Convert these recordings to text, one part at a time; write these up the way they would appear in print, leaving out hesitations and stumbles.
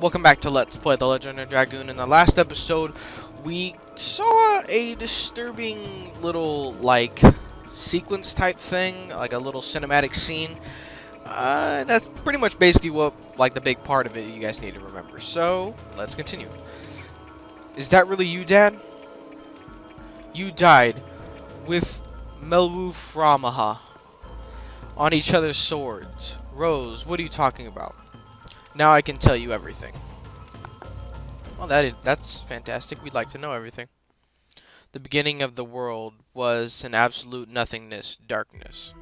Welcome back to Let's Play The Legend of Dragoon. In the last episode, we saw a disturbing little, sequence type thing, like a little cinematic scene. That's pretty much basically what, the big part of it you guys need to remember. So, let's continue. Is that really you, Dad? You died with Melwu Framaha on each other's swords. Rose, what are you talking about? Now I can tell you everything. Well, that's fantastic. We'd like to know everything. The beginning of the world was an absolute nothingness, darkness.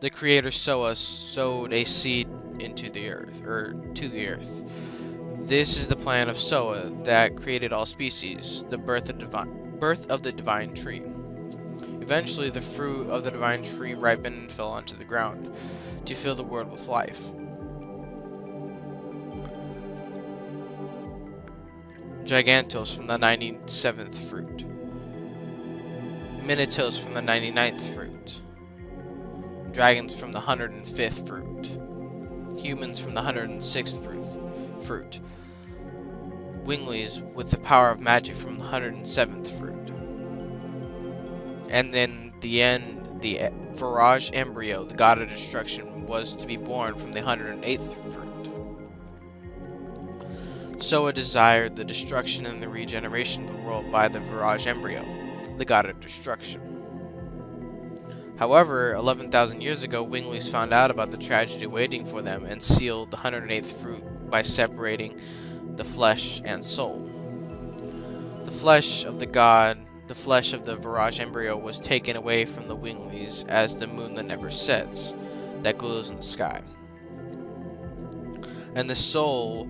The Creator Soa sowed a seed into the earth, to the earth. This is the plan of Soa that created all species, the birth of the divine tree. Eventually, the fruit of the divine tree ripened and fell onto the ground to fill the world with life. Gigantos from the 97th fruit. Minotaurs from the 99th fruit. Dragons from the 105th fruit. Humans from the 106th fruit. Winglies with the power of magic from the 107th fruit. And then the Virage embryo, the god of destruction, was to be born from the 108th fruit. Soa desired the destruction and the regeneration of the world by the Virage embryo, the god of destruction. However, 11,000 years ago, Winglies found out about the tragedy waiting for them and sealed the 108th fruit by separating the flesh and soul. The flesh of the Virage embryo was taken away from the Winglies as the moon that never sets, that glows in the sky. And the soul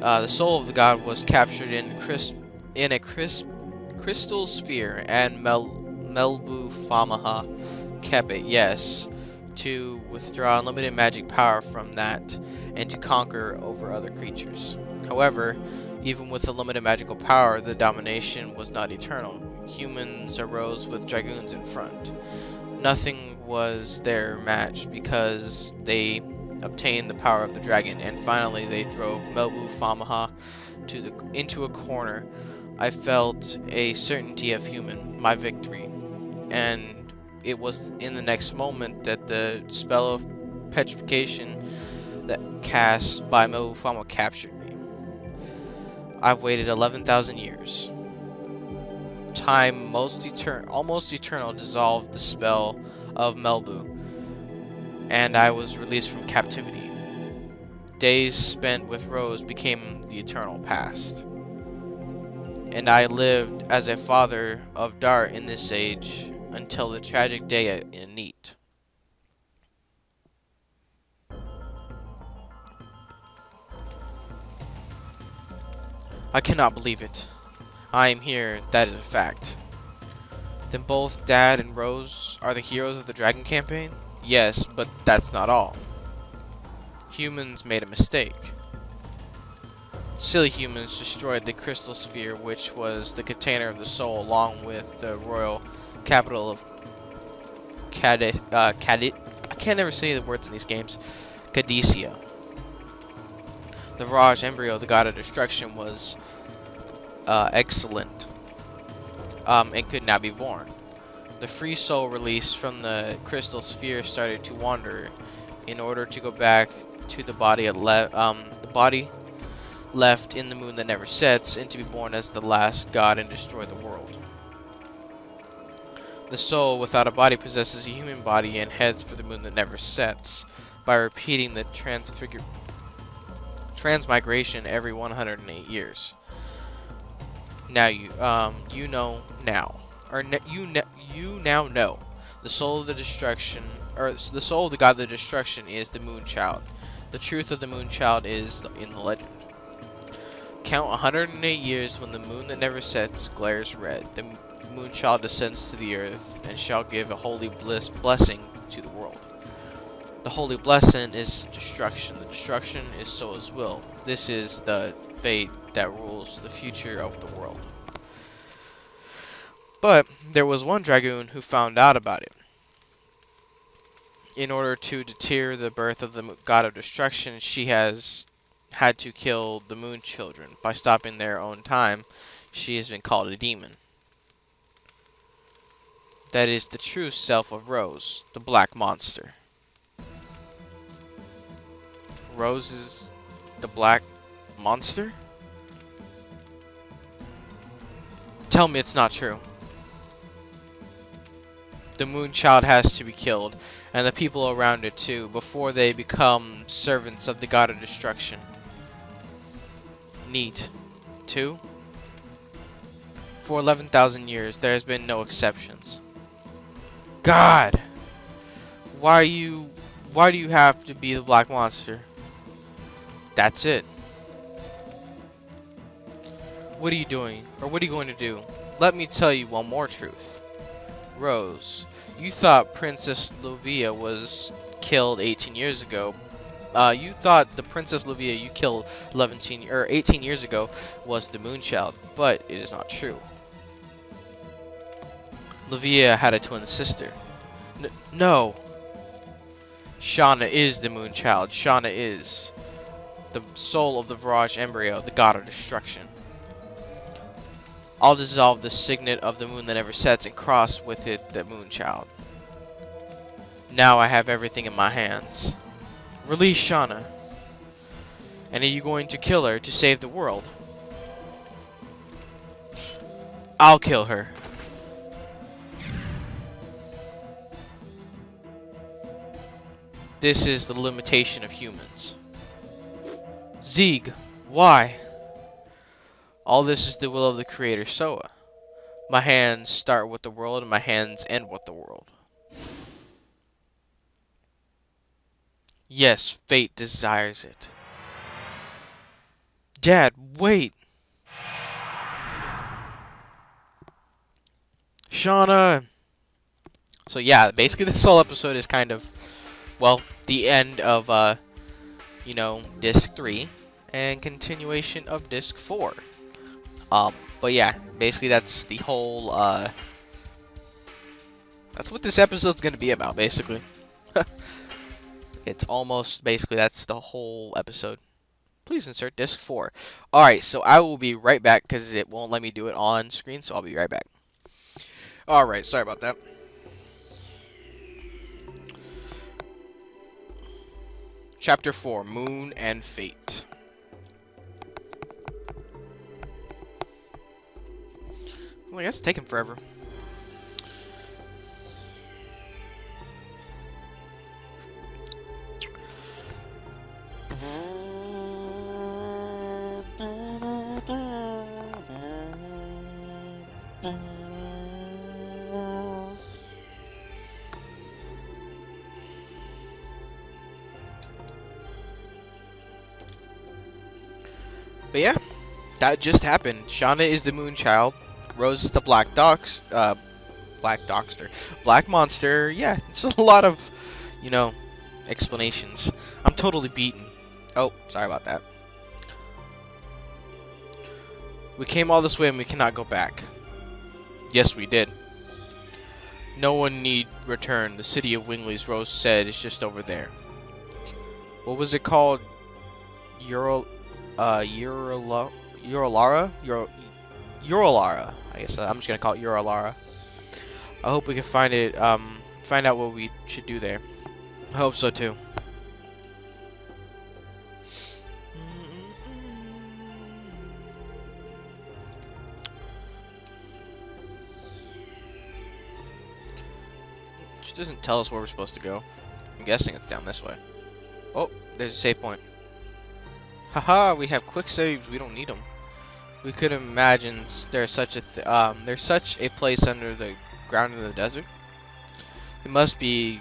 of the god was captured in a crystal sphere, and Melwu Framaha kept it, yes, to withdraw unlimited magic power from that and to conquer over other creatures. However, even with the limited magical power, the domination was not eternal. Humans arose with dragoons in front. Nothing was their match because they obtained the power of the dragon, and finally they drove Melwu Framaha into a corner. I felt a certainty of my victory, and it was in the next moment that the spell of petrification that cast by Melwu Framaha captured me. I've waited 11,000 years. Time almost eternal dissolved the spell of Melwu, and I was released from captivity. Days spent with Rose became the eternal past, and I lived as a father of Dart in this age until the tragic day in Neat. I cannot believe it. I am here, that is a fact. Then both Dad and Rose are the heroes of the Dragon campaign? Yes, but that's not all. Humans made a mistake. Silly humans destroyed the crystal sphere, which was the container of the soul, along with the royal capital of I can't ever say the words in these games. Cadesia. The Virage embryo, the god of destruction, was excellent and could not be born. The free soul released from the crystal sphere started to wander in order to go back to the body left in the moon that never sets, and to be born as the last god and destroy the world. The soul without a body possesses a human body and heads for the moon that never sets by repeating the transmigration every 108 years. Now you now know the soul of the destruction, or the soul of the god of the destruction, is the moon child. The truth of the moon child is in the legend. Count 108 years when the moon that never sets glares red. The moon child descends to the earth and shall give a holy blessing to the world. The holy blessing is destruction. The destruction is Soa's will. This is the fate that rules the future of the world. But there was one Dragoon who found out about it. In order to deter the birth of the god of destruction, she has had to kill the moon children. By stopping their own time, she has been called a demon. That is the true self of Rose, the black monster. Rose is the black monster? Tell me it's not true. The moon child has to be killed, and the people around it too, before they become servants of the god of destruction. Neat. 2. For 11,000 years, there has been no exceptions. God! Why do you have to be the black monster? That's it. What are you doing? Or what are you going to do? Let me tell you one more truth. Rose, you thought Princess Lovia was killed 18 years ago. You thought the Princess Lovia you killed 18 years ago was the Moonchild, but it is not true. Lovia had a twin sister. No. Shana is the Moonchild. Shana is the soul of the Virage embryo, the god of destruction. I'll dissolve the signet of the moon that never sets and cross with it the Moonchild. Now I have everything in my hands. Release Shana. And are you going to kill her to save the world? I'll kill her. This is the limitation of humans. Zeeg, why? All this is the will of the Creator, Soa. My hands start with the world, and my hands end with the world. Yes, fate desires it. Dad, wait! Shana! So yeah, basically this whole episode is kind of, well, the end of, you know, Disc 3, and continuation of Disc 4. But yeah, basically that's the whole, that's what this episode's gonna be about, basically. It's almost, basically, that's the whole episode. Please insert Disc 4. Alright, so I will be right back, because it won't let me do it on screen, so I'll be right back. Alright, sorry about that. Chapter 4, Moon and Fate. Well, I guess it's taking forever. But yeah, that just happened. Shana is the Moonchild. Rose is the Black Monster. Yeah, it's a lot of, you know, explanations. I'm totally beaten. Oh, sorry about that. We came all this way and we cannot go back. Yes, we did. No one need return. The city of Wingley's, Rose said, is just over there. What was it called? Uralara? I guess I'm just gonna call it Uralara. I hope we can find it. Find out what we should do there. I hope so too. Which doesn't tell us where we're supposed to go. I'm guessing it's down this way. Oh, there's a save point. Haha, we have quick saves. We don't need them. We could imagine there's such a place under the ground in the desert. It must be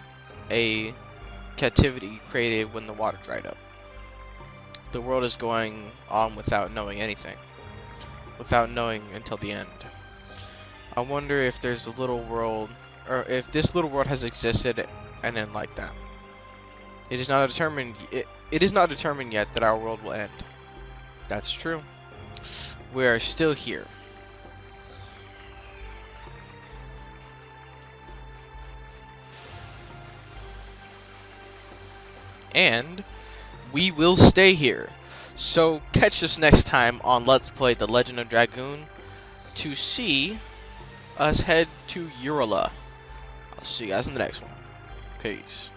a captivity created when the water dried up. The world is going on without knowing anything. Without knowing until the end. I wonder if there's a little world, or if this little world has existed and then like that. It is not determined. It is not determined yet that our world will end. That's true. We are still here. and we will stay here. So catch us next time on Let's Play The Legend of Dragoon to see us head to Urula. I'll see you guys in the next one. Peace.